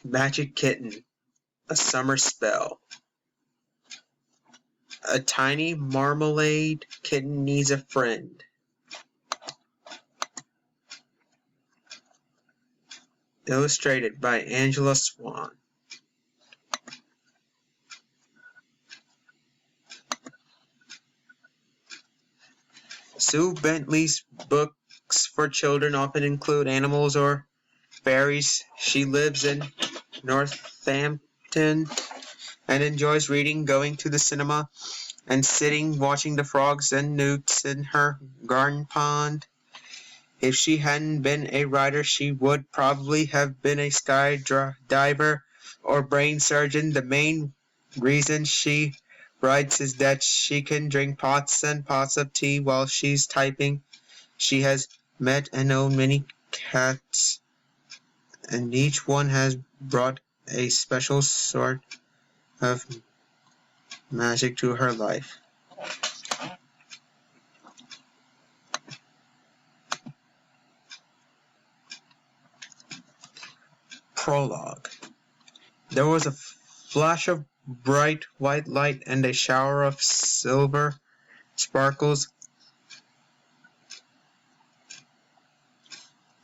Magic Kitten, a summer spell. A tiny marmalade kitten needs a friend. Illustrated by Angela Swan. Sue Bentley's books for children often include animals or fairies. She lives in Northampton and enjoys reading, going to the cinema, and sitting watching the frogs and newts in her garden pond. If she hadn't been a writer, she would probably have been a skydiver or brain surgeon. The main reason she writes is that she can drink pots and pots of tea while she's typing. She has met and owned many cats, and each one has brought a special sort of magic to her life. Prologue. There was a flash of bright white light and a shower of silver sparkles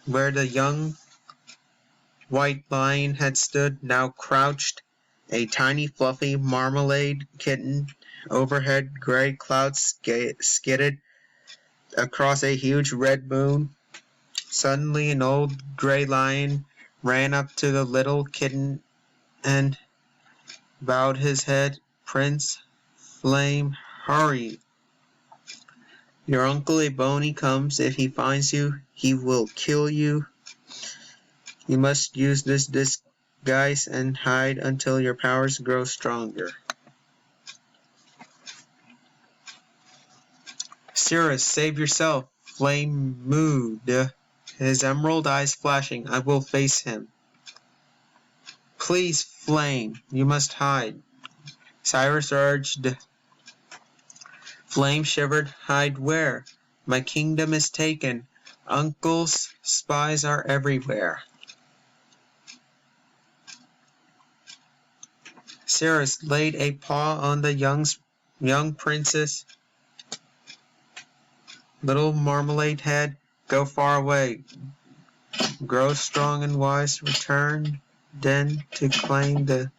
where the young white lion had stood. Now crouched a tiny fluffy marmalade kitten. Overhead gray clouds skidded across a huge red moon. Suddenly an old gray lion ran up to the little kitten and bowed his head. Prince Flame, hurry! Your uncle Ebony comes. If he finds you, he will kill you. You must use this disguise and hide until your powers grow stronger. Cirrus, save yourself! Flame moved, his emerald eyes flashing. I will face him. Please, Flame, you must hide. Cyrus urged. Flame shivered. Hide where? My kingdom is taken. Uncle's spies are everywhere. Cirrus laid a paw on the young princess. Little marmalade head, go far away. Grow strong and wise. Return then to claim the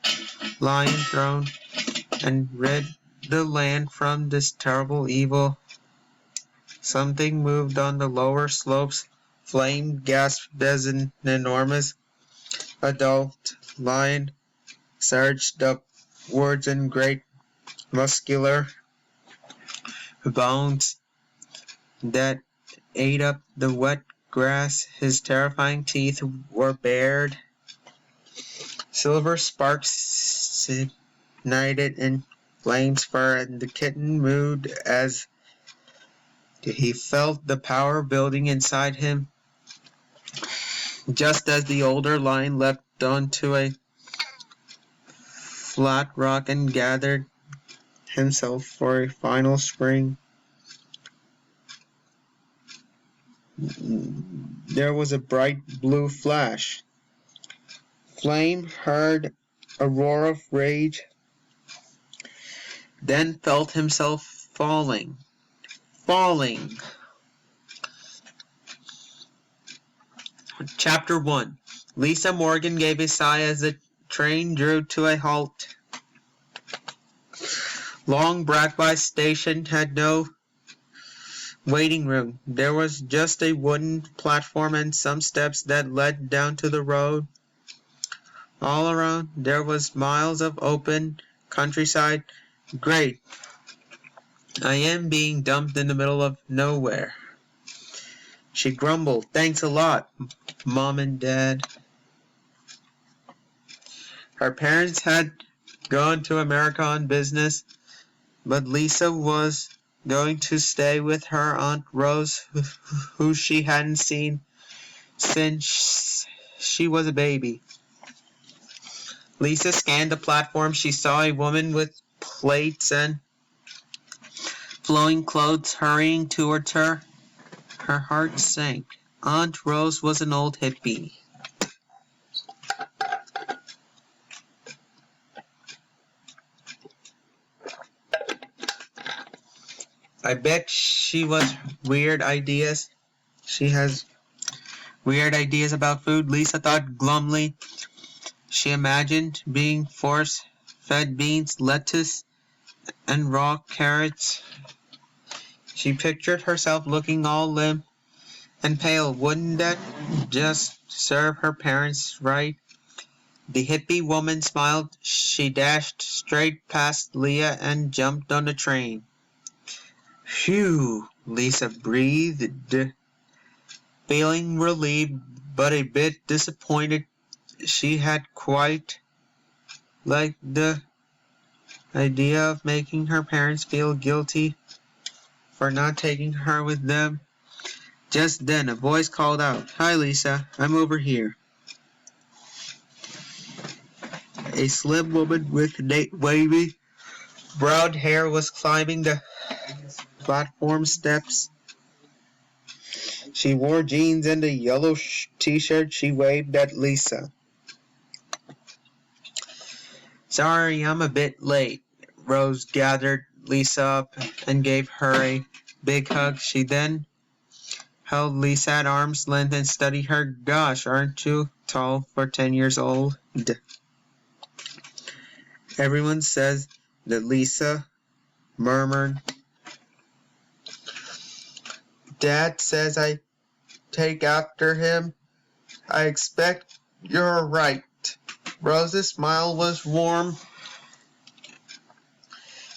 lion throne and rid the land from this terrible evil. Something moved on the lower slopes. Flame gasped as an enormous adult lion surged upwards in great muscular bounds that ate up the wet grass. His terrifying teeth were bared. Silver sparks ignited in Flame's fur, and the kitten moved as he felt the power building inside him. Just as the older lion leapt onto a flat rock and gathered himself for a final spring, there was a bright blue flash. Flame heard a roar of rage, then felt himself falling. Chapter 1. Lisa Morgan gave a sigh as the train drew to a halt. Long Bradby Station had no waiting room. There was just a wooden platform and some steps that led down to the road. All around there was miles of open countryside. Great. I am being dumped in the middle of nowhere. She grumbled. Thanks a lot, Mom and Dad. Her parents had gone to America on business, but Lisa was going to stay with her Aunt Rose, who she hadn't seen since she was a baby. Lisa scanned the platform. She saw a woman with plates and flowing clothes hurrying towards her. Her heart sank. Aunt Rose was an old hippie. I bet she was weird ideas. She has weird ideas about food, Lisa thought glumly. She imagined being force-fed beans, lettuce, and raw carrots. She pictured herself looking all limp and pale. Wouldn't that just serve her parents right? The hippie woman smiled. She dashed straight past Leah and jumped on the train. Phew, Lisa breathed, feeling relieved but a bit disappointed. She had quite liked the idea of making her parents feel guilty for not taking her with them. Just then a voice called out, "Hi Lisa, I'm over here." A slim woman with wavy brown hair was climbing the platform steps. She wore jeans and a yellow t-shirt. She waved at Lisa. "Sorry, I'm a bit late." Rose gathered Lisa up and gave her a big hug. She then held Lisa at arm's length and studied her. "Gosh, aren't you tall for 10 years old?" "Everyone says that," Lisa murmured. "Dad says I take after him. I expect you're right." Rose's smile was warm.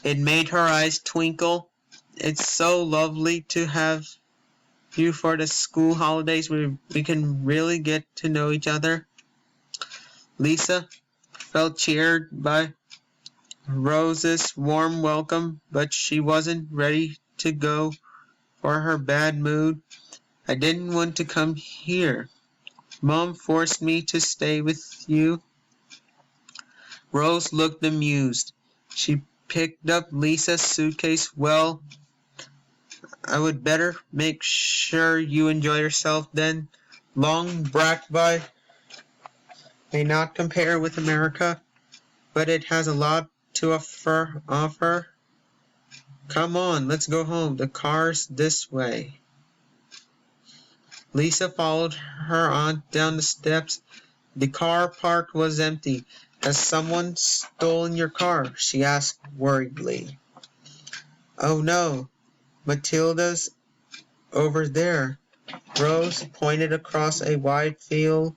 It made her eyes twinkle. "It's so lovely to have you for the school holidays. We can really get to know each other." Lisa felt cheered by Rose's warm welcome, but she wasn't ready to go for her bad mood. "I didn't want to come here. Mom forced me to stay with you." Rose looked amused. She picked up Lisa's suitcase. "Well, I would better make sure you enjoy yourself then. Long Brackby may not compare with America, but it has a lot to offer. Come on, let's go home. The car's this way." Lisa followed her aunt down the steps. The car park was empty. "Has someone stolen your car?" she asked worriedly. "Oh no, Matilda's over there." Rose pointed across a wide field.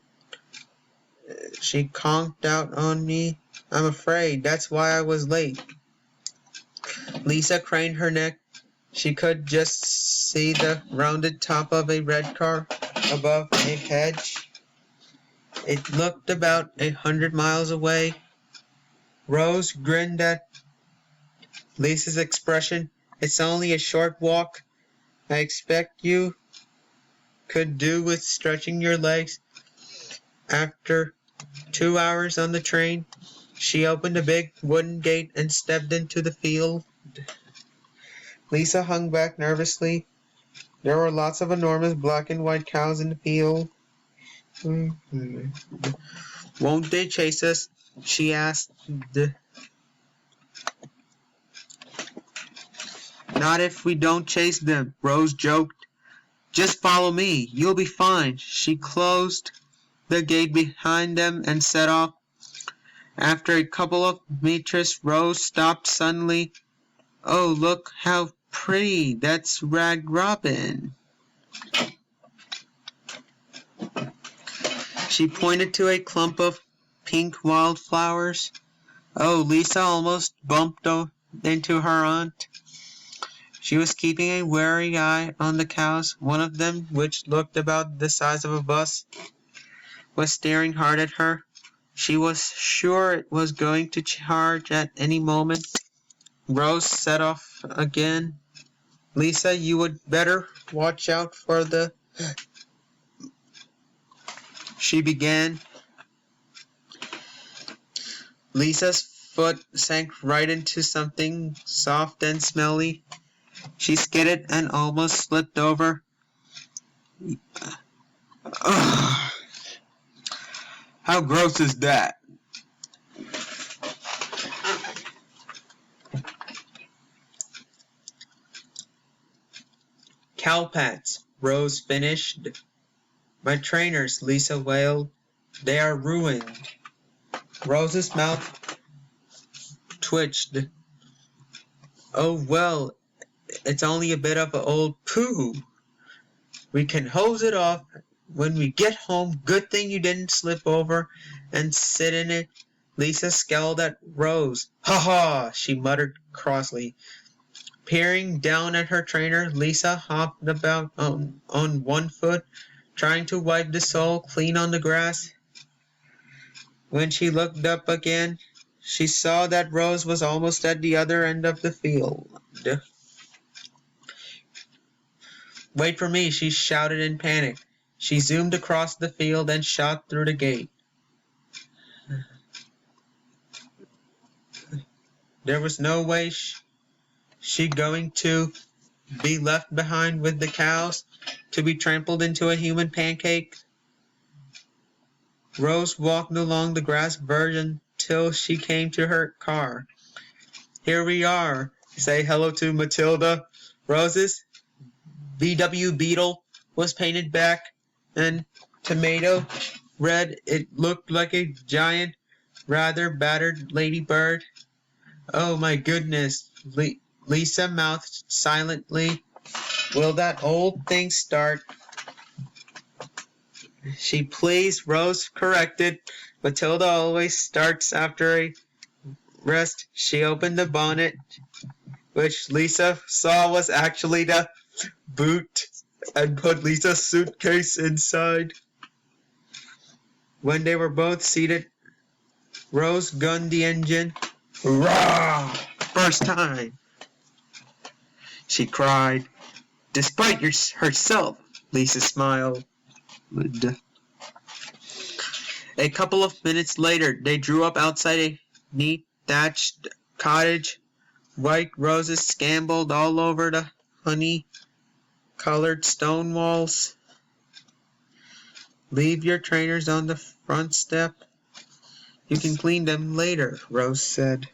"She conked out on me, I'm afraid. That's why I was late." Lisa craned her neck. She could just see the rounded top of a red car above a hedge. It looked about 100 miles away. Rose grinned at Lisa's expression. "It's only a short walk. I expect you could do with stretching your legs." After 2 hours on the train, she opened a big wooden gate and stepped into the field. Lisa hung back nervously. There were lots of enormous black and white cows in the field. "Won't they chase us?" she asked. "Not if we don't chase them," Rose joked. "Just follow me. You'll be fine." She closed the gate behind them and set off. After a couple of meters, Rose stopped suddenly. "Oh, look how pretty. That's Rag Robin." She pointed to a clump of pink wildflowers. Oh, Lisa almost bumped into her aunt. She was keeping a wary eye on the cows. One of them, which looked about the size of a bus, was staring hard at her. She was sure it was going to charge at any moment. Rose set off again. "Lisa, you would better watch out for the..." she began. Lisa's foot sank right into something soft and smelly. She skidded and almost slipped over. Ugh. How gross is that? Cowpats, Rose finished. My trainers, Lisa wailed. They are ruined. Rose's mouth twitched. Oh well, it's only a bit of old poo. We can hose it off when we get home. Good thing you didn't slip over and sit in it. Lisa scowled at Rose. Ha ha, she muttered crossly. Peering down at her trainer, Lisa hopped about on one foot, trying to wipe the sole clean on the grass. When she looked up again, she saw that Rose was almost at the other end of the field. Wait for me, she shouted in panic. She zoomed across the field and shot through the gate. There was no way she going to be left behind with the cows, to be trampled into a human pancake. Rose walked along the grass verge until she came to her car. Here we are. Say hello to Matilda. Rose's VW Beetle was painted back and tomato red. It looked like a giant, rather battered ladybird. Oh my goodness, Lisa mouthed silently. Will that old thing start? She pleased, Rose corrected. Matilda always starts after a rest. She opened the bonnet, which Lisa saw was actually the boot, and put Lisa's suitcase inside. When they were both seated, Rose gunned the engine. Hurrah! First time! She cried. Despite herself, Lisa smiled. A couple of minutes later, they drew up outside a neat thatched cottage. White roses scrambled all over the honey-colored stone walls. Leave your trainers on the front step. You can clean them later, Rose said.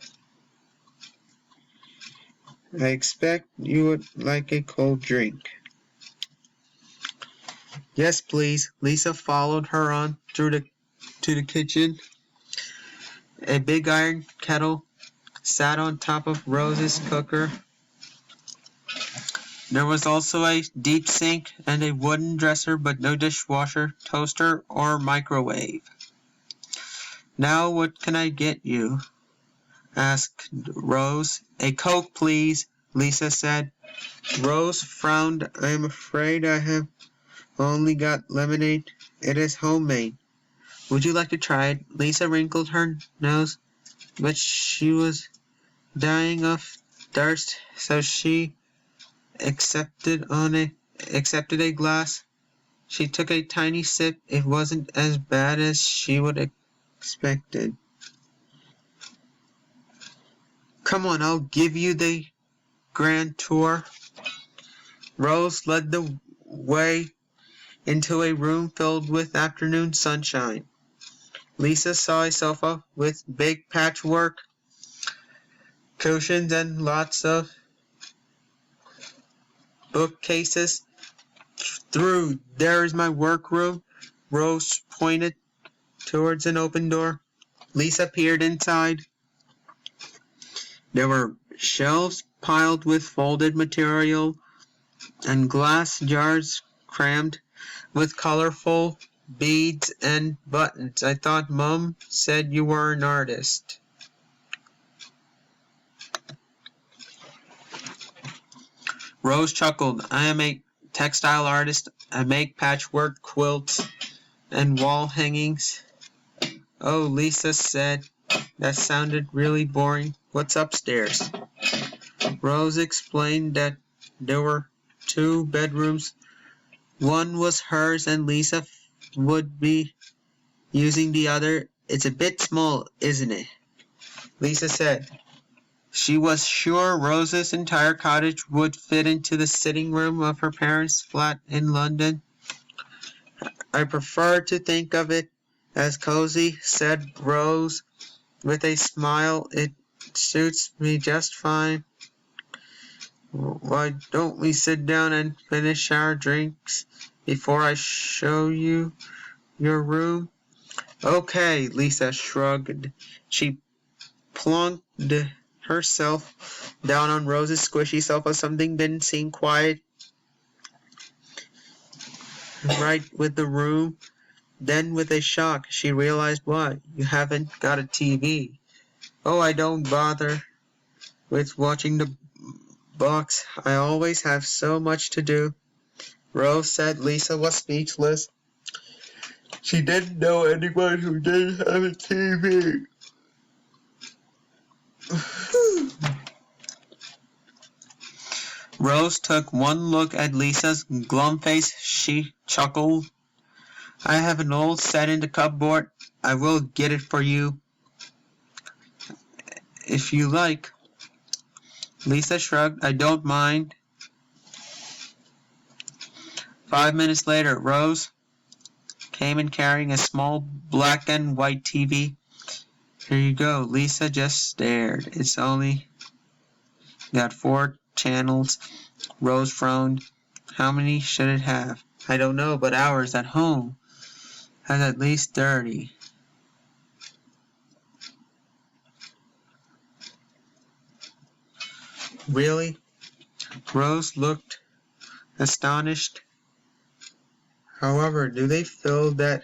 I expect you would like a cold drink. Yes, please. Lisa followed her on to the kitchen. A big iron kettle sat on top of Rose's cooker. There was also a deep sink and a wooden dresser, but no dishwasher, toaster, or microwave. Now what can I get you? Asked Rose. A Coke, please, Lisa said. Rose frowned. I am afraid I have only got lemonade. It is homemade. Would you like to try it? Lisa wrinkled her nose, but she was dying of thirst, so she accepted a glass. She took a tiny sip. It wasn't as bad as she would expected. Come on, I'll give you the grand tour. Rose led the way into a room filled with afternoon sunshine. Lisa saw a sofa with big patchwork cushions and lots of bookcases. Through there is my workroom. Rose pointed towards an open door. Lisa peered inside. There were shelves piled with folded material and glass jars crammed with colorful beads and buttons. I thought Mom said you were an artist. Rose chuckled. I am a textile artist. I make patchwork quilts and wall hangings. Oh, Lisa said. That sounded really boring. What's upstairs? Rose explained that there were 2 bedrooms. One was hers and Lisa would be using the other. It's a bit small, isn't it? Lisa said. She was sure Rose's entire cottage would fit into the sitting room of her parents' flat in London. I prefer to think of it as cozy, said Rose with a smile. It suits me just fine. Why don't we sit down and finish our drinks before I show you your room? Okay, Lisa shrugged. She plunked herself down on Rose's squishy sofa. Something didn't seem quite right with the room. Then, with a shock, she realized why. You haven't got a TV. Oh, I don't bother with watching the box. I always have so much to do. Rose said. Lisa was speechless. She didn't know anyone who didn't have a TV. Rose took one look at Lisa's glum face. She chuckled. I have an old set in the cupboard. I will get it for you if you like. Lisa shrugged. I don't mind. 5 minutes later, Rose came in carrying a small black and white TV. Here you go. Lisa just stared. It's only got 4 channels. Rose frowned. How many should it have? I don't know, but ours at home has at least 30. Really? Rose looked astonished. However, do they fill that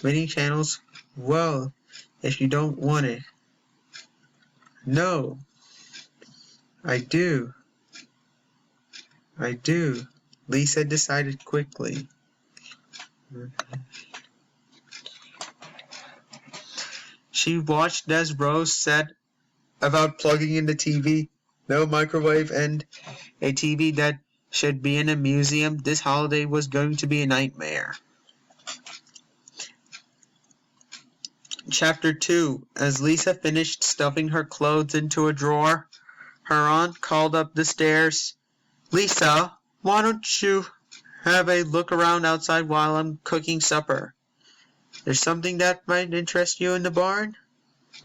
many channels? Well, if you don't want it. No. I do. Lisa decided quickly. She watched as Rose said about plugging in the TV. No microwave and a TV that should be in a museum. This holiday was going to be a nightmare. Chapter 2. As Lisa finished stuffing her clothes into a drawer, her aunt called up the stairs. Lisa, why don't you have a look around outside while I'm cooking supper? There's something that might interest you in the barn?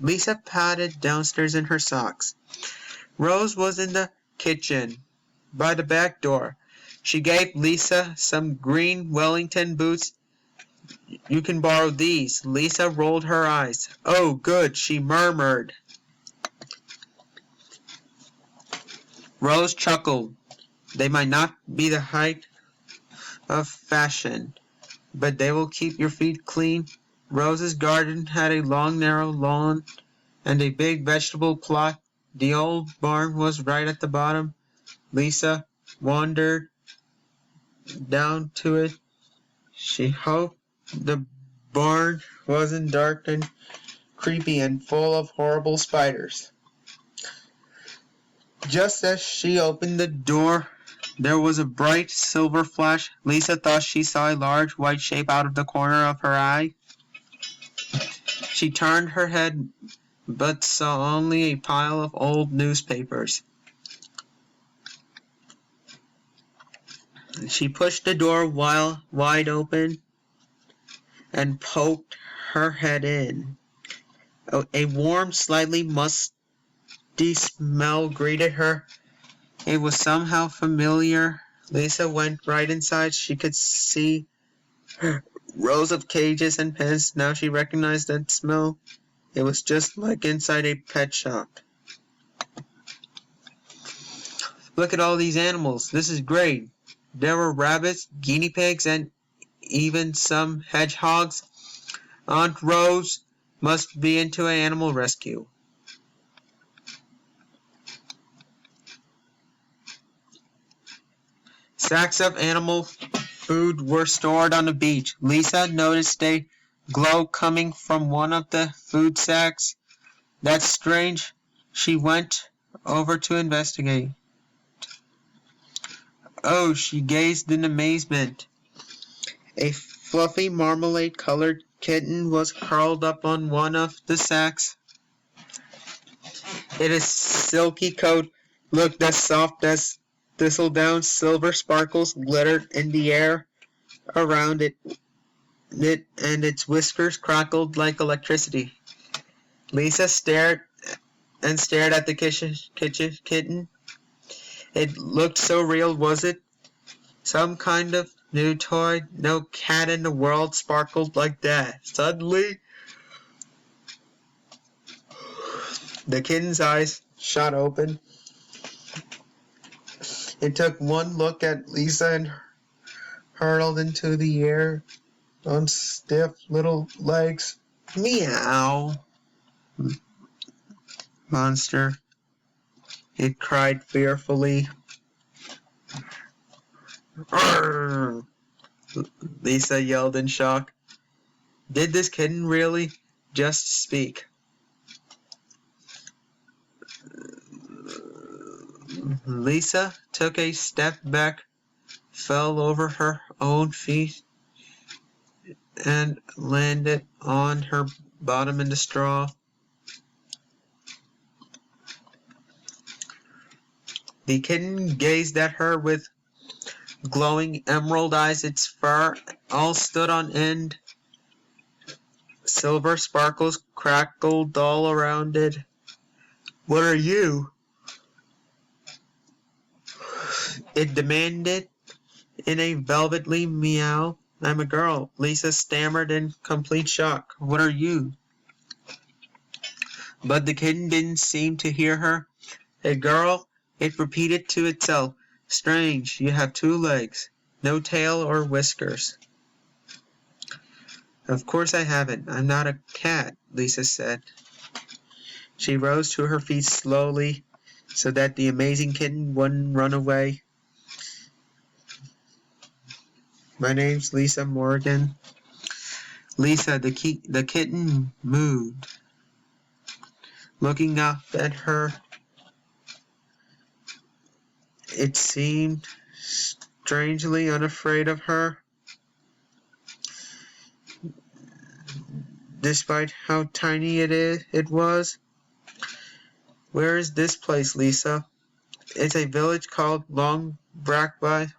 Lisa padded downstairs in her socks. Rose was in the kitchen, by the back door. She gave Lisa some green Wellington boots. You can borrow these. Lisa rolled her eyes. Oh, good, she murmured. Rose chuckled. They might not be the height of fashion, but they will keep your feet clean. Rose's garden had a long, narrow lawn and a big vegetable plot. The old barn was right at the bottom. Lisa wandered down to it. She hoped the barn wasn't dark and creepy and full of horrible spiders. Just as she opened the door, there was a bright silver flash. Lisa thought she saw a large white shape out of the corner of her eye. She turned her head, but saw only a pile of old newspapers. She pushed the door wide open and poked her head in. A warm, slightly musty smell greeted her. It was somehow familiar. Lisa went right inside. She could see rows of cages and pens. Now she recognized that smell. It was just like inside a pet shop. Look at all these animals. This is great. There were rabbits, guinea pigs, and even some hedgehogs. Aunt Rose must be into animal rescue. Sacks of animal food were stored on the beach. Lisa noticed a glow coming from one of the food sacks. That's strange. She went over to investigate. Oh, she gazed in amazement. A fluffy marmalade-colored kitten was curled up on one of the sacks. Its silky coat looked as soft as thistledown. Silver sparkles glittered in the air around it, and its whiskers crackled like electricity. Lisa stared at the kitten. It looked so real, was it? Some kind of new toy? No cat in the world sparkled like that. Suddenly, the kitten's eyes shot open. It took one look at Lisa and hurtled into the air on stiff little legs. Meow, monster, it cried fearfully. Arrgh! Lisa yelled in shock. Did this kitten really just speak? Lisa took a step back, fell over her own feet, and landed on her bottom in the straw. The kitten gazed at her with glowing emerald eyes. Its fur all stood on end. Silver sparkles crackled all around it. What are you? It demanded in a velvety meow. I'm a girl, Lisa stammered in complete shock. What are you? But the kitten didn't seem to hear her. A girl, it repeated to itself. Strange, you have 2 legs, no tail or whiskers. Of course I haven't. I'm not a cat, Lisa said. She rose to her feet slowly so that the amazing kitten wouldn't run away. My name's Lisa Morgan. Lisa, the kitten moved. Looking up at her, it seemed strangely unafraid of her, despite how tiny it was. Where is this place, Lisa? It's a village called Long Brackby.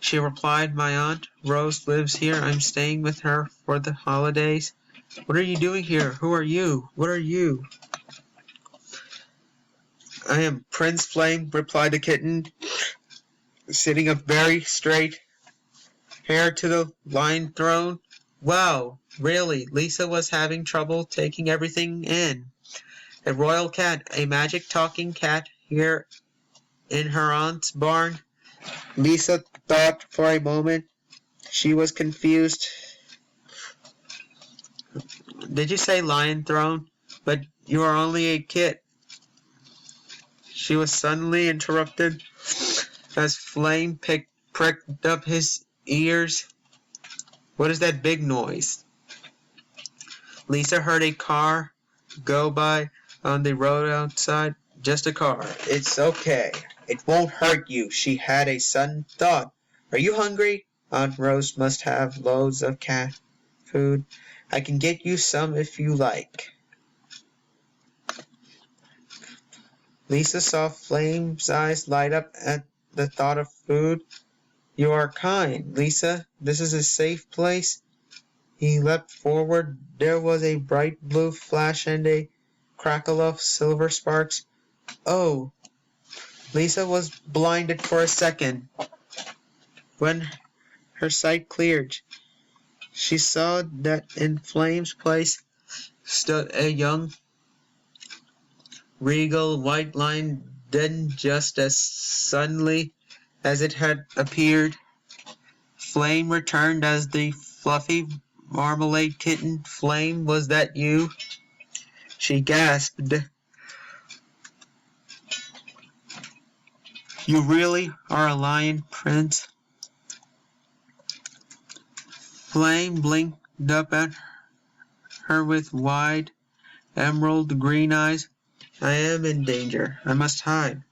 She replied, my aunt Rose lives here. I'm staying with her for the holidays. What are you doing here? Who are you? What are you? I am Prince Flame, replied the kitten, sitting up very straight, hair to the lion throne. Wow, really, Lisa was having trouble taking everything in. A royal cat, a magic talking cat here in her aunt's barn. Lisa thought for a moment. She was confused. Did you say lion throne? But you are only a kit. She was suddenly interrupted as Flame pricked up his ears. What is that big noise? Lisa heard a car go by on the road outside. Just a car. It's okay. It won't hurt you, she had a sudden thought. Are you hungry? Aunt Rose must have loads of cat food. I can get you some if you like. Lisa saw Flame's eyes light up at the thought of food. You are kind, Lisa. This is a safe place. He leapt forward. There was a bright blue flash and a crackle of silver sparks. Oh! Lisa was blinded for a second. When her sight cleared, she saw that in Flame's place stood a young, regal white lion, then just as suddenly as it had appeared, Flame returned as the fluffy marmalade kitten. Flame, was that you? She gasped. You really are a lion, Prince? Flame blinked up at her with wide, emerald green eyes. I am in danger. I must hide.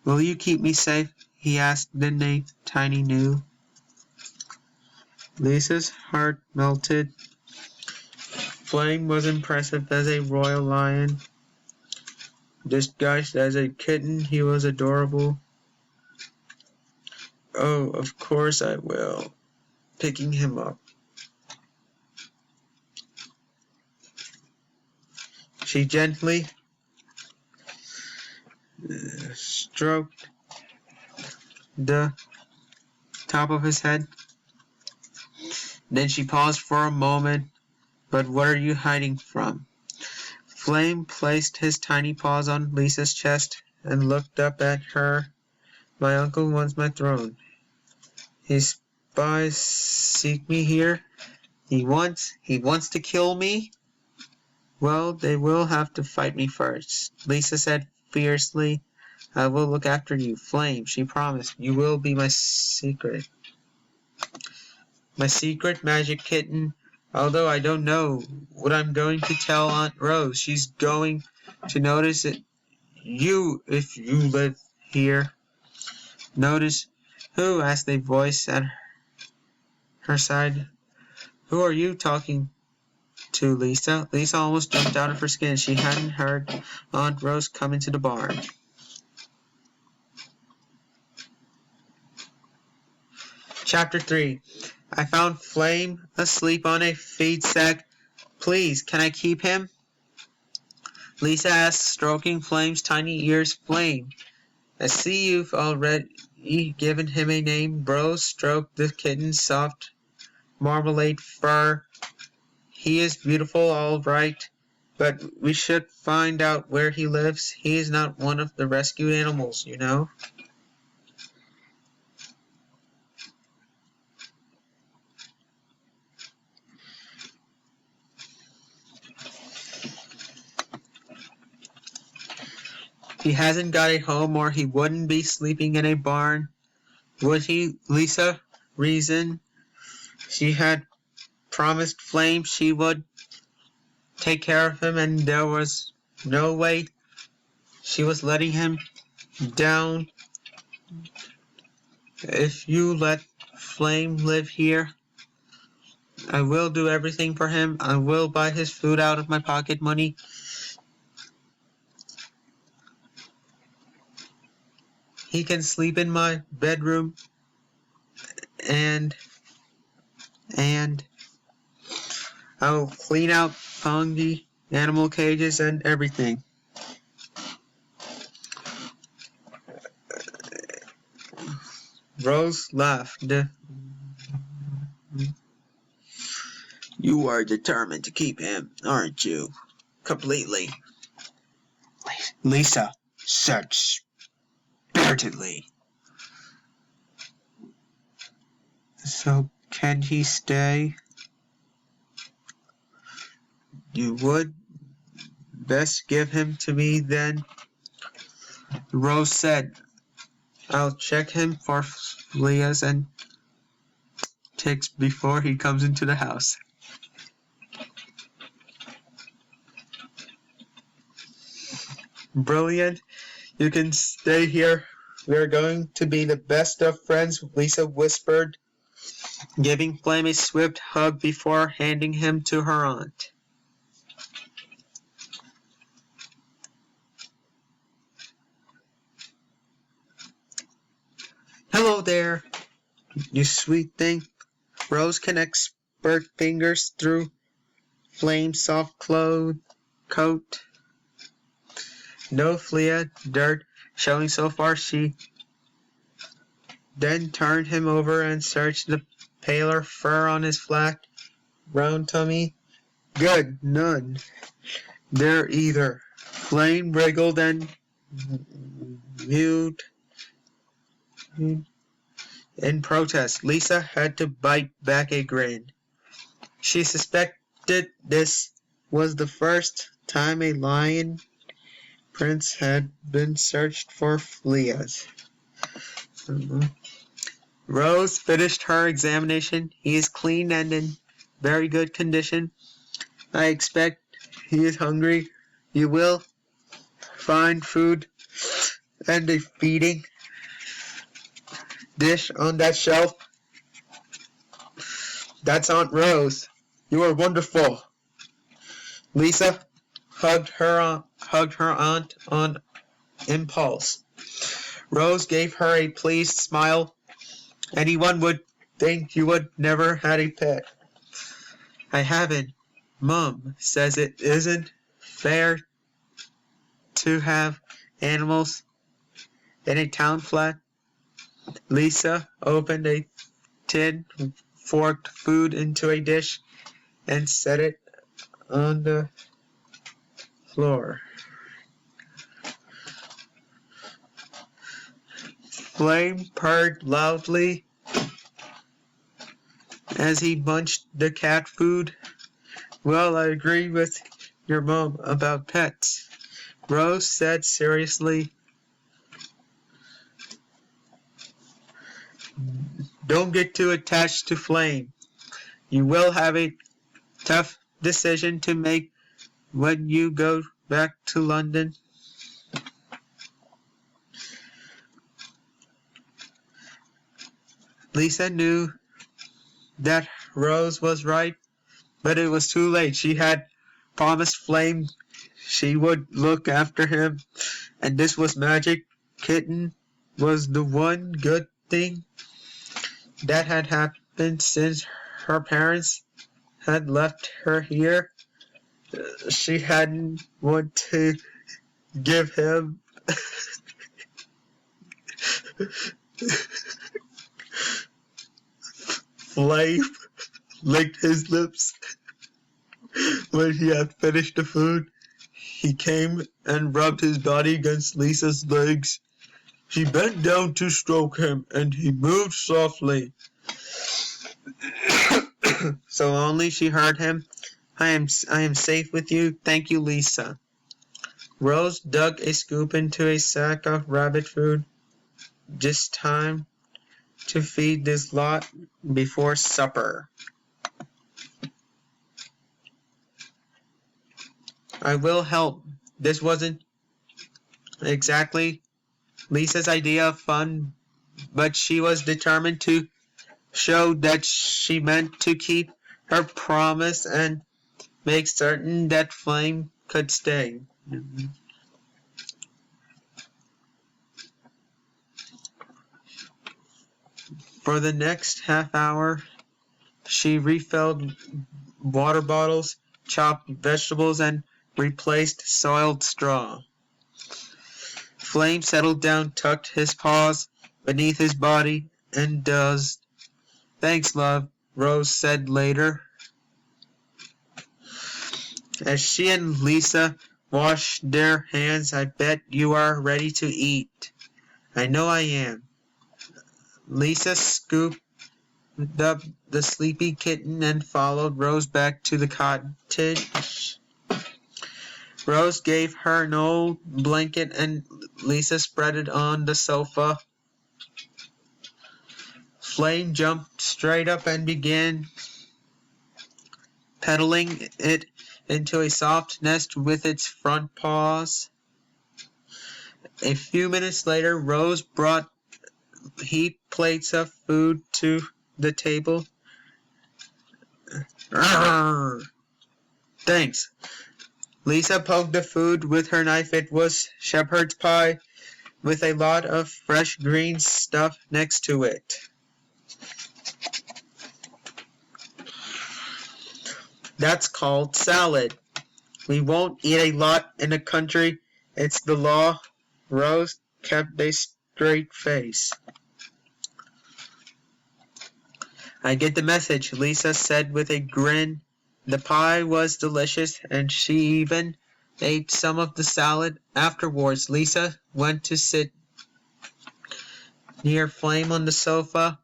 Will you keep me safe? He asked in a tiny new. Lisa's heart melted. Flame was impressive as a royal lion. Disguised as a kitten, he was adorable. Oh, of course I will. Picking him up. She gently stroked the top of his head. Then she paused for a moment. But what are you hiding from? Flame placed his tiny paws on Lisa's chest and looked up at her. My uncle wants my throne. His spies seek me here. He wants to kill me? Well, they will have to fight me first, Lisa said fiercely. I will look after you, Flame, she promised. You will be my secret. My secret magic kitten. Although I don't know what I'm going to tell Aunt Rose. She's going to notice it. You, if you live here. Notice who? Asked a voice at her side. Who are you talking to, Lisa? Lisa almost jumped out of her skin. She hadn't heard Aunt Rose come into the barn. Chapter 3. I found Flame asleep on a feed sack. Please, can I keep him? Lisa asked, stroking Flame's tiny ears. Flame, I see you've already given him a name. Rose stroked the kitten's soft marmalade fur. He is beautiful, all right, but we should find out where he lives. He is not one of the rescued animals, you know. He hasn't got a home or he wouldn't be sleeping in a barn. Would he? Lisa reasoned. She had promised Flame she would take care of him, and there was no way she was letting him down. If you let Flame live here, I will do everything for him. I will buy his food out of my pocket money. He can sleep in my bedroom and I will clean out fungi, animal cages, and everything. Rose laughed. You are determined to keep him, aren't you? Completely. Lisa said spiritedly. So can he stay? You would best give him to me then. Rose said, I'll check him for fleas and ticks before he comes into the house. Brilliant. You can stay here. We're going to be the best of friends, Lisa whispered, giving Flame a swift hug before handing him to her aunt. Hello there, you sweet thing. Rose can expert fingers through Flame's soft coat. No flea, dirt showing so far. She then turned him over and searched the paler fur on his flat, round tummy. Good, none there either. Flame wriggled and mewed in protest. Lisa had to bite back a grin. She suspected this was the first time a lion prince had been searched for fleas. Rose finished her examination. He is clean and in very good condition. I expect he is hungry. You will find food and a feeding dish on that shelf. That's Aunt Rose. You are wonderful. Lisa hugged her aunt on impulse. Rose gave her a pleased smile. Anyone would think you would never had a pet. I haven't. Mom says it isn't fair to have animals In a town flat, Lisa opened a tin, forked food into a dish, and set it on the floor. Flame purred loudly as he munched the cat food. Well, I agree with your mom about pets, Rose said seriously. Don't get too attached to Flame. You will have a tough decision to make when you go back to London. Lisa knew that Rose was right, but it was too late. She had promised Flame she would look after him, and this was Magic Kitten was the one good thing that had happened since her parents had left her here. She hadn't wanted to give him Flame licked his lips when he had finished the food. He came and rubbed his body against Lisa's legs. She bent down to stroke him, and he moved softly. So only she heard him. I am safe with you. Thank you, Lisa. Rose dug a scoop into a sack of rabbit food. Just time to feed this lot before supper. I will help. This wasn't exactly Lisa's idea of fun, but she was determined to show that she meant to keep her promise and make certain that Flame could stay. For the next half hour, she refilled water bottles, chopped vegetables, and replaced soiled straw. Flame settled down, tucked his paws beneath his body, and dozed. Thanks, love, Rose said later, as she and Lisa washed their hands. I bet you are ready to eat. I know I am. Lisa scooped up the sleepy kitten and followed Rose back to the cottage. Rose gave her an old blanket and Lisa spread it on the sofa. Flame jumped straight up and began pedaling it into a soft nest with its front paws. A few minutes later, Rose brought heaped plates of food to the table. Arrgh! Thanks. Lisa poked the food with her knife. It was shepherd's pie with a lot of fresh green stuff next to it. That's called salad. We won't eat a lot in the country. It's the law. Rose kept a straight face. I get the message, Lisa said with a grin. The pie was delicious, and she even ate some of the salad. Afterwards, Lisa went to sit near Flame on the sofa.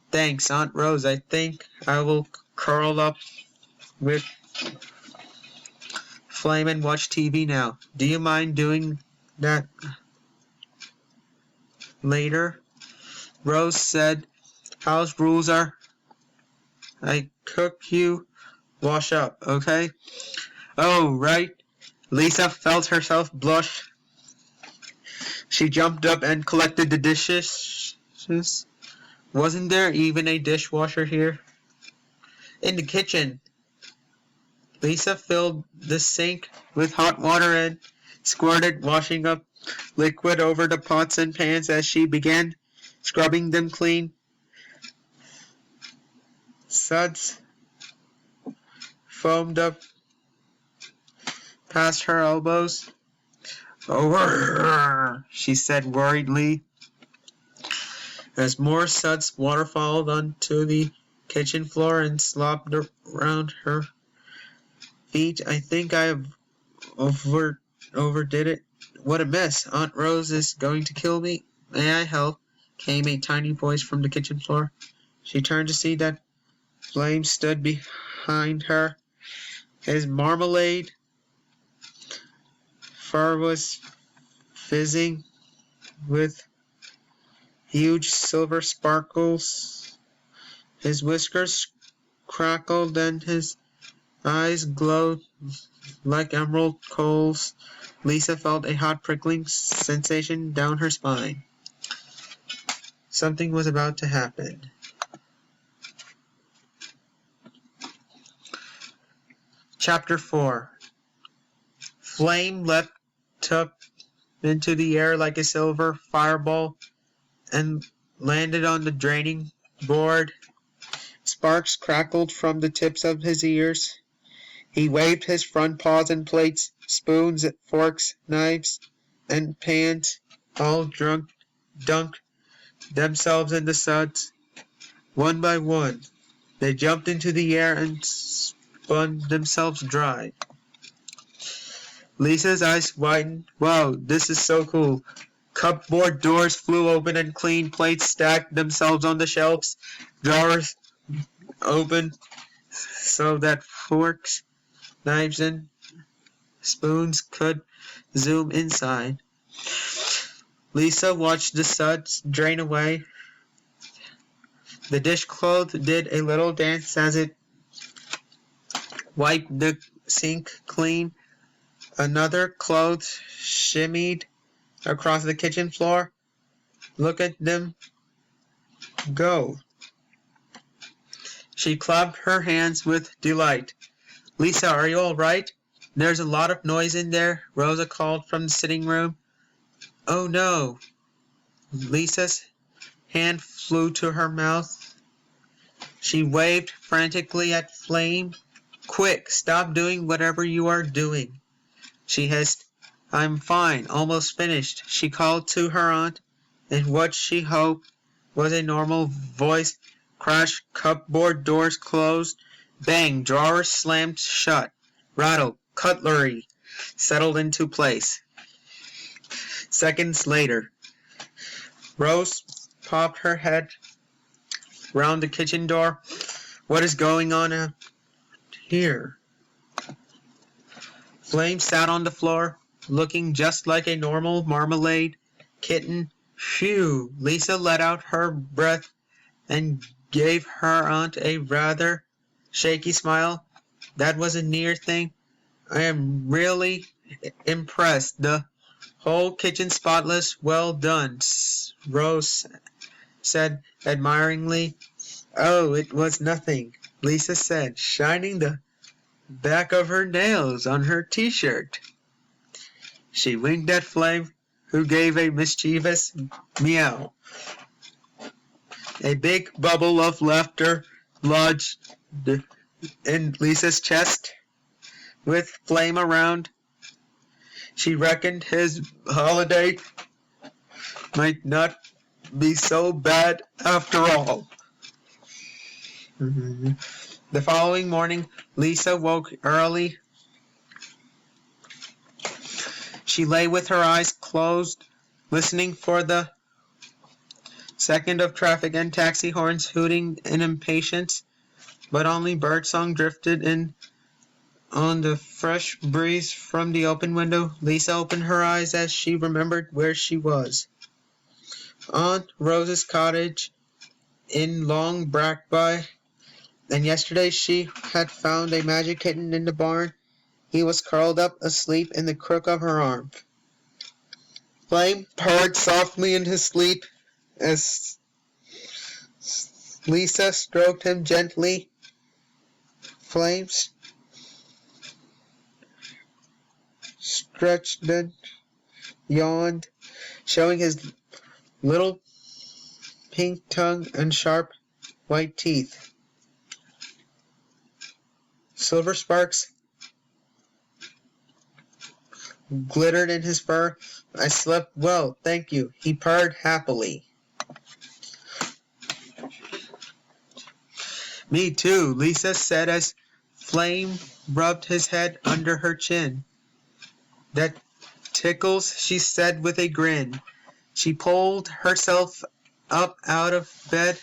Thanks, Aunt Rose. I think I will curl up with Flame and watch TV now. Do you mind doing that later? Rose said, house rules are I cook, you wash up, okay? Oh, right. Lisa felt herself blush. She jumped up and collected the dishes. Wasn't there even a dishwasher here? In the kitchen. Lisa filled the sink with hot water and squirted washing up liquid over the pots and pans as she began scrubbing them clean. Suds foamed up past her elbows. Over, she said worriedly, as more suds waterfalled onto the kitchen floor and slopped around her feet. I think I have overdid it. What a mess. Aunt Rose is going to kill me. May I help? Came a tiny voice from the kitchen floor. She turned to see that Flame stood behind her. His marmalade fur was fizzing with huge silver sparkles. His whiskers crackled and his eyes glowed like emerald coals. Lisa felt a hot prickling sensation down her spine. Something was about to happen. Chapter 4. Flame leapt up into the air like a silver fireball and landed on the draining board. Sparks crackled from the tips of his ears. He waved his front paws and plates, spoons, forks, knives, and pans all dunked themselves in the suds. One by one, they jumped into the air and spun themselves dry. Lisa's eyes widened. Wow, this is so cool. Cupboard doors flew open and clean plates stacked themselves on the shelves. Drawers opened so that forks, knives, and spoons could zoom inside. Lisa watched the suds drain away. The dishcloth did a little dance as it wiped the sink clean. Another cloth shimmied across the kitchen floor. Look at them go. She clapped her hands with delight. Lisa, are you all right? There's a lot of noise in there, Rosa called from the sitting room. Oh no. Lisa's hand flew to her mouth. She waved frantically at Flame. Quick, stop doing whatever you are doing. She hissed. I'm fine, almost finished, she called to her aunt, in what she hoped was a normal voice. Crash, cupboard doors closed. Bang, drawers slammed shut. Rattle, cutlery settled into place. Seconds later, Rose popped her head round the kitchen door. What is going on out here? Flame sat on the floor, looking just like a normal marmalade kitten. Phew! Lisa let out her breath and gave her aunt a rather shaky smile. That was a near thing. I am really impressed. The whole kitchen spotless. Well done, Rose said admiringly. Oh, it was nothing, Lisa said, shining the back of her nails on her t-shirt. She winked at Flame, who gave a mischievous meow. A big bubble of laughter lodged in Lisa's chest. With Flame around, she reckoned his holiday might not be so bad after all. The following morning, Lisa woke early. She lay with her eyes closed, listening for the second of traffic and taxi horns hooting in impatience, but only birdsong drifted in on the fresh breeze from the open window. Lisa opened her eyes as she remembered where she was. Aunt Rose's cottage in Long Brackby, and yesterday she had found a magic kitten in the barn. He was curled up asleep in the crook of her arm. Flame purred softly in his sleep as Lisa stroked him gently. Flame stretched, then yawned, showing his little pink tongue and sharp white teeth. Silver sparks glittered in his fur. I slept well, thank you, he purred happily. Me too, Lisa said as Flame rubbed his head under her chin. That tickles, she said with a grin. She pulled herself up out of bed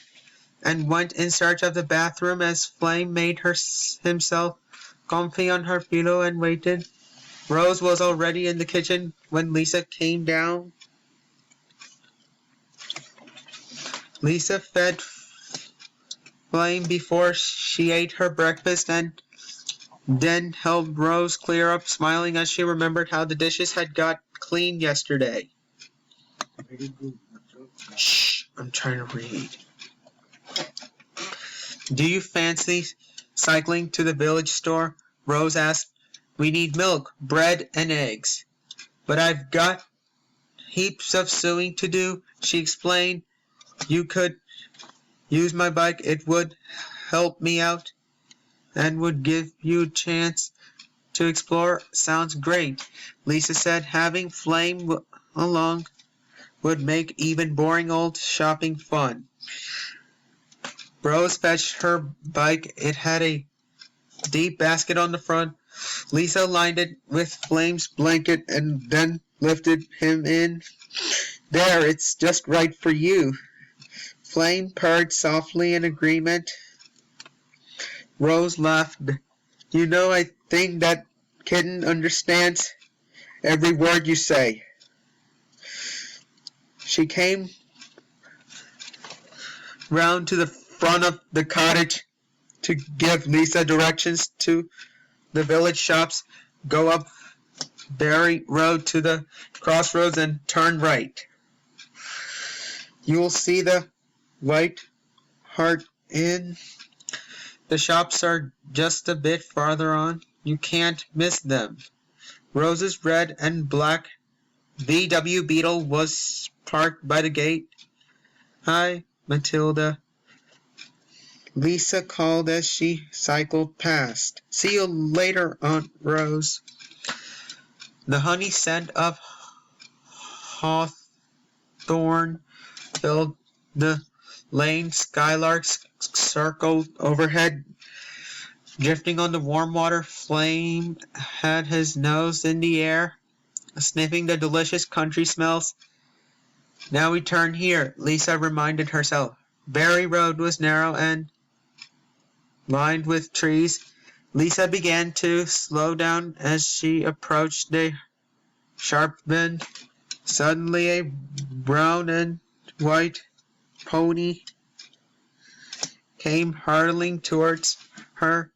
and went in search of the bathroom as Flame made himself comfy on her pillow and waited. Rose was already in the kitchen when Lisa came down. Lisa fed Flame before she ate her breakfast and then helped Rose clear up, smiling as she remembered how the dishes had got clean yesterday. Shh, I'm trying to read. Do you fancy cycling to the village store? Rose asked. We need milk, bread, and eggs. But I've got heaps of sewing to do, she explained. You could use my bike. It would help me out and would give you a chance to explore. Sounds great, Lisa said. Having Flame along would make even boring old shopping fun. Rose fetched her bike. It had a deep basket on the front. Lisa lined it with Flame's blanket and then lifted him in. There, it's just right for you. Flame purred softly in agreement. Rose laughed. You know, I think that kitten understands every word you say. She came round to the front of the cottage to give Lisa directions to the village shops. Go up Berry Road to the crossroads and turn right. You will see the White Hart Inn. The shops are just a bit farther on. You can't miss them. Rose's red and black VW Beetle was parked by the gate. Hi, Matilda, Lisa called as she cycled past. See you later, Aunt Rose. The honey scent of hawthorn filled the lane. Skylarks circled overhead, drifting on the warm water. Flame had his nose in the air, sniffing the delicious country smells. Now we turn here, Lisa reminded herself. Berry Road was narrow and lined with trees. Lisa began to slow down as she approached a sharp bend. Suddenly a brown and white pony came hurtling towards her.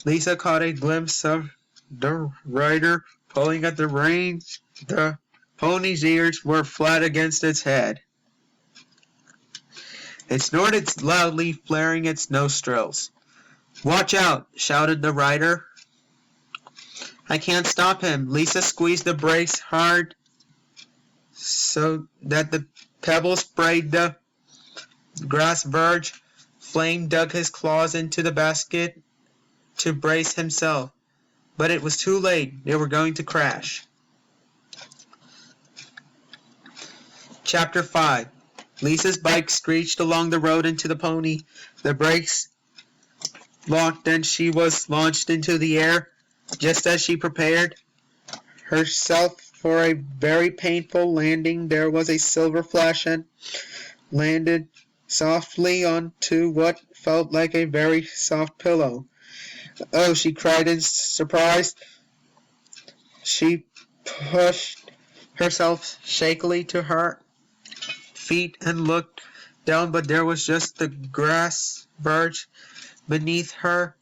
Lisa caught a glimpse of the rider pulling at the reins. The pony's ears were flat against its head. It snorted loudly, flaring its nostrils. Watch out, shouted the rider. I can't stop him. Lisa squeezed the brakes hard so that the pebbles sprayed the grass verge. Flame dug his claws into the basket to brace himself, but it was too late. They were going to crash. Chapter 5. Lisa's bike screeched along the road into the pony. The brakes locked and she was launched into the air. Just as she prepared herself for a very painful landing, there was a silver flash and landed softly onto what felt like a very soft pillow. Oh, she cried in surprise. She pushed herself shakily to her feet and looked down, but there was just the grass verge beneath her.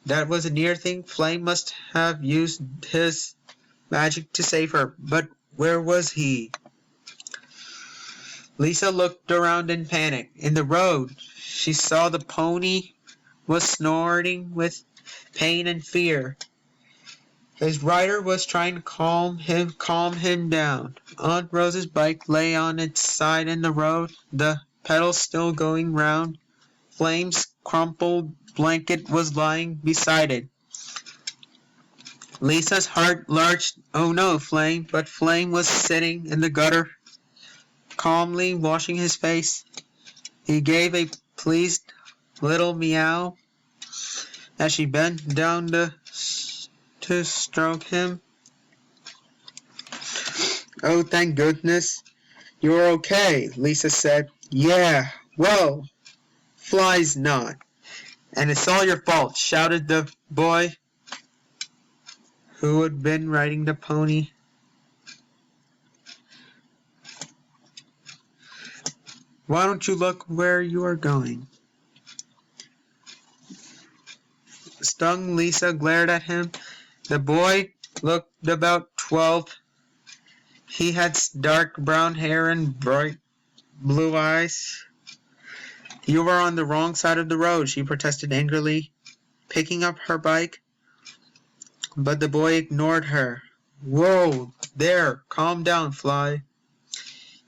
That was a near thing. Flame must have used his magic to save her, but where was he? Lisa looked around in panic. In the road, she saw the pony was snorting with pain and fear. His rider was trying to calm him down. Aunt Rose's bike lay on its side in the road, the pedals still going round. Flame's crumpled blanket was lying beside it. Lisa's heart lurched. Oh no, Flame. But Flame was sitting in the gutter, calmly washing his face. He gave a pleased little meow as she bent down to stroke him. Oh, thank goodness. You're okay, Lisa said. Yeah, well, Fly's not. And it's all your fault, shouted the boy who had been riding the pony. Why don't you look where you are going? Stung Lisa glared at him. The boy looked about 12. He had dark brown hair and bright blue eyes. You were on the wrong side of the road, she protested angrily, picking up her bike. But the boy ignored her. Whoa, there, calm down, Fly.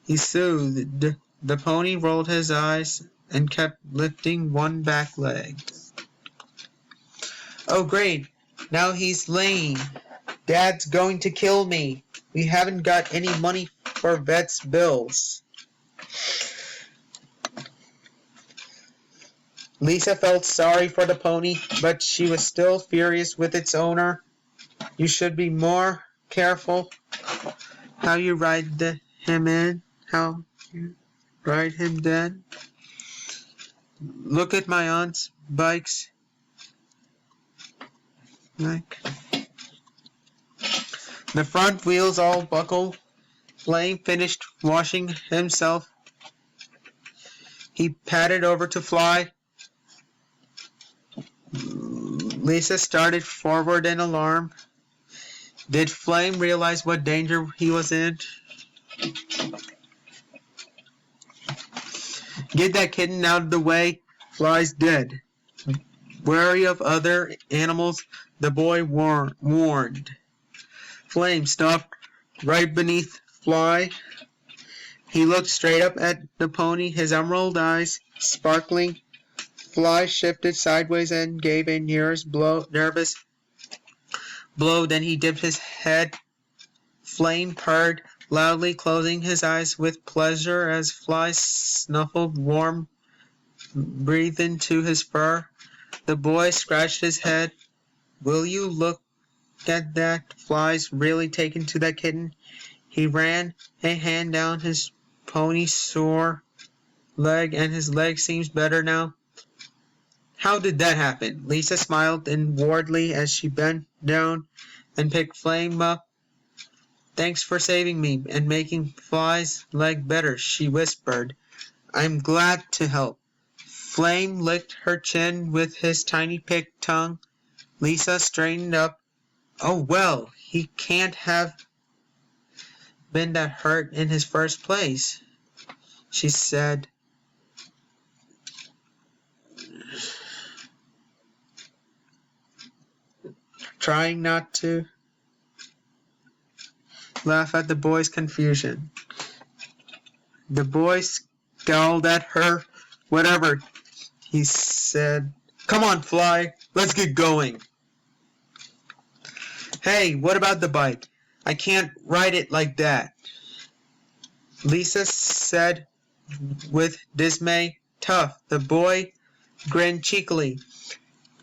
He soothed. The pony rolled his eyes and kept lifting one back leg. Oh great, now he's lame. Dad's going to kill me. We haven't got any money for vet's bills. Lisa felt sorry for the pony, but she was still furious with its owner. You should be more careful how you ride him in, how you ride him then. Look at my aunt's bikes. The front wheels all buckled. Flame finished washing himself. He padded over to Fly. Lisa started forward in alarm. Did Flame realize what danger he was in? Get that kitten out of the way. Fly's dead. Wary of other animals, the boy warned. Flame stopped right beneath Fly. He looked straight up at the pony, his emerald eyes sparkling. Fly shifted sideways and gave a nervous blow. Then he dipped his head. Flame purred loudly, closing his eyes with pleasure as Fly snuffled warm breath into his fur. The boy scratched his head. Will you look at that? Fly's really taken to that kitten. He ran a hand down his pony's sore leg, and his leg seems better now. How did that happen? Lisa smiled inwardly as she bent down and picked Flame up. Thanks for saving me and making Fly's leg better, she whispered. I'm glad to help. Flame licked her chin with his tiny pink tongue. Lisa straightened up. Oh well, he can't have been that hurt in his first place, she said. Trying not to laugh at the boy's confusion. The boy scowled at her. Whatever, he said. Come on, Fly, let's get going. Hey, what about the bike? I can't ride it like that, Lisa said with dismay. Tough. The boy grinned cheekily.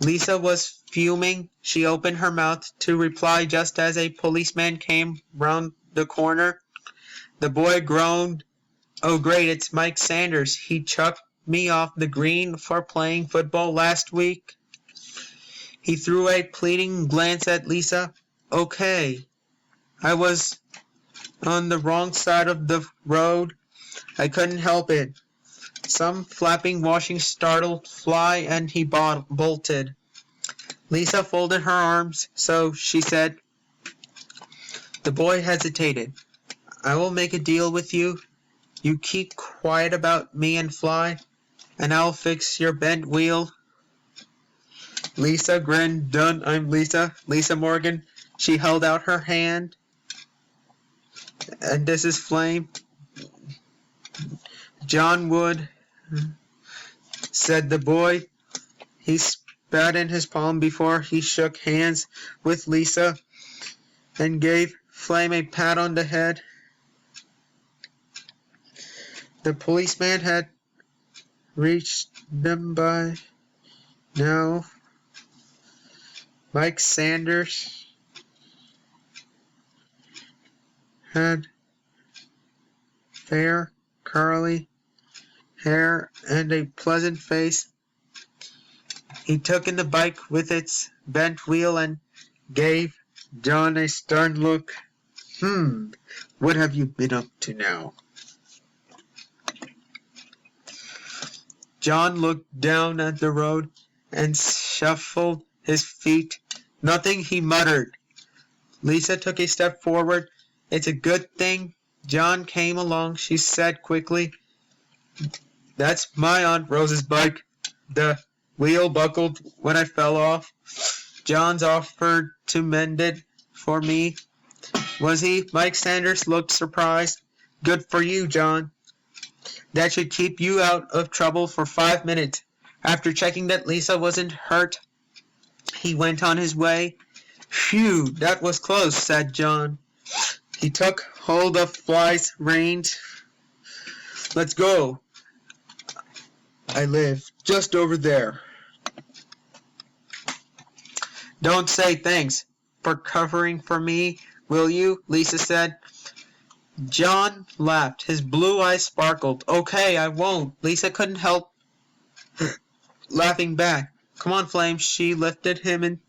Lisa was fuming. She opened her mouth to reply just as a policeman came round the corner. The boy groaned. Oh great, it's Mike Sanders. He chucked me off the green for playing football last week. He threw a pleading glance at Lisa. Okay, I was on the wrong side of the road. I couldn't help it. Some flapping washing startled Fly and he bolted. Lisa folded her arms, so she said. The boy hesitated. I will make a deal with you. You keep quiet about me and Fly, and I'll fix your bent wheel. Lisa grinned. Done, I'm Lisa. Lisa Morgan. She held out her hand. And this is Flame. John Wood, said the boy. He spat in his palm before he shook hands with Lisa. and gave Flame a pat on the head. The policeman had reached them by now. Mike Sanders had fair, curly hair and a pleasant face. He took in the bike with its bent wheel and gave John a stern look. What have you been up to now? John looked down at the road and shuffled his feet. Nothing, he muttered. Lisa took a step forward. It's a good thing John came along, she said quickly. That's my Aunt Rose's bike. The wheel buckled when I fell off. John's offered to mend it for me. Was he? Mike Sanders looked surprised. Good for you, John. That should keep you out of trouble for 5 minutes. After checking that Lisa wasn't hurt, he went on his way. Phew, that was close, said John. He took hold of Fly's reins. Let's go. I live just over there. Don't say thanks for covering for me, will you? Lisa said. John laughed. His blue eyes sparkled. Okay, I won't. Lisa couldn't help laughing back. Come on, Flame. She lifted him into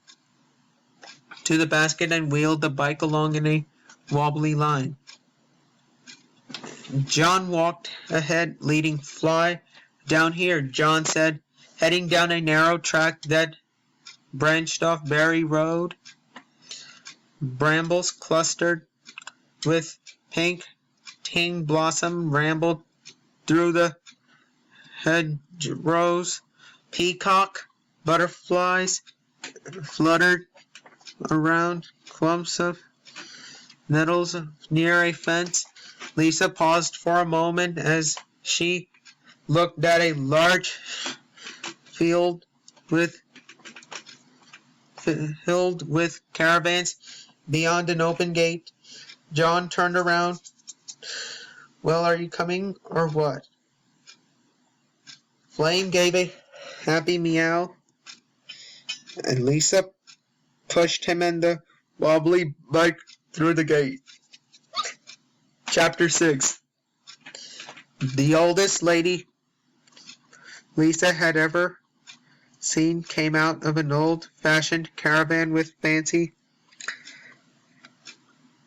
the basket and wheeled the bike along in a wobbly line. John walked ahead, leading Fly. Down here, John said, heading down a narrow track that branched off Berry Road. Brambles clustered with pink ting blossom rambled through the hedgerows. Peacock butterflies fluttered around clumps of nettles near a fence. Lisa paused for a moment as she looked at a large field filled with caravans beyond an open gate. John turned around. Well, are you coming or what? Flame gave a happy meow, and Lisa pushed him and the wobbly bike through the gate. Chapter 6. The oldest lady Lisa had ever seen came out of an old-fashioned caravan with fancy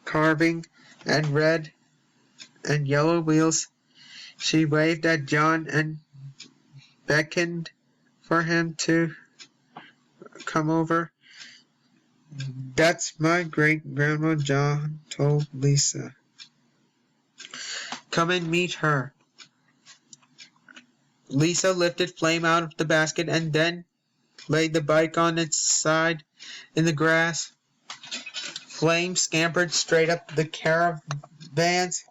carving and red and yellow wheels. She waved at John and beckoned for him to come over. That's my great-grandma, John told Lisa. Come and meet her. Lisa lifted Flame out of the basket and then laid the bike on its side in the grass. Flame scampered straight up the caravan's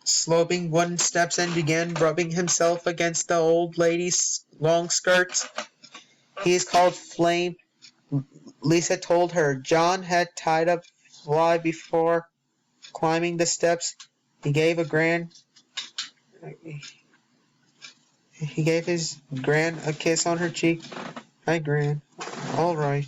sloping wooden steps and began rubbing himself against the old lady's long skirts. He is called Flame, Lisa told her. John had tied up Fly before climbing the steps. He gave his Gran a kiss on her cheek. Hi, Gran. All right.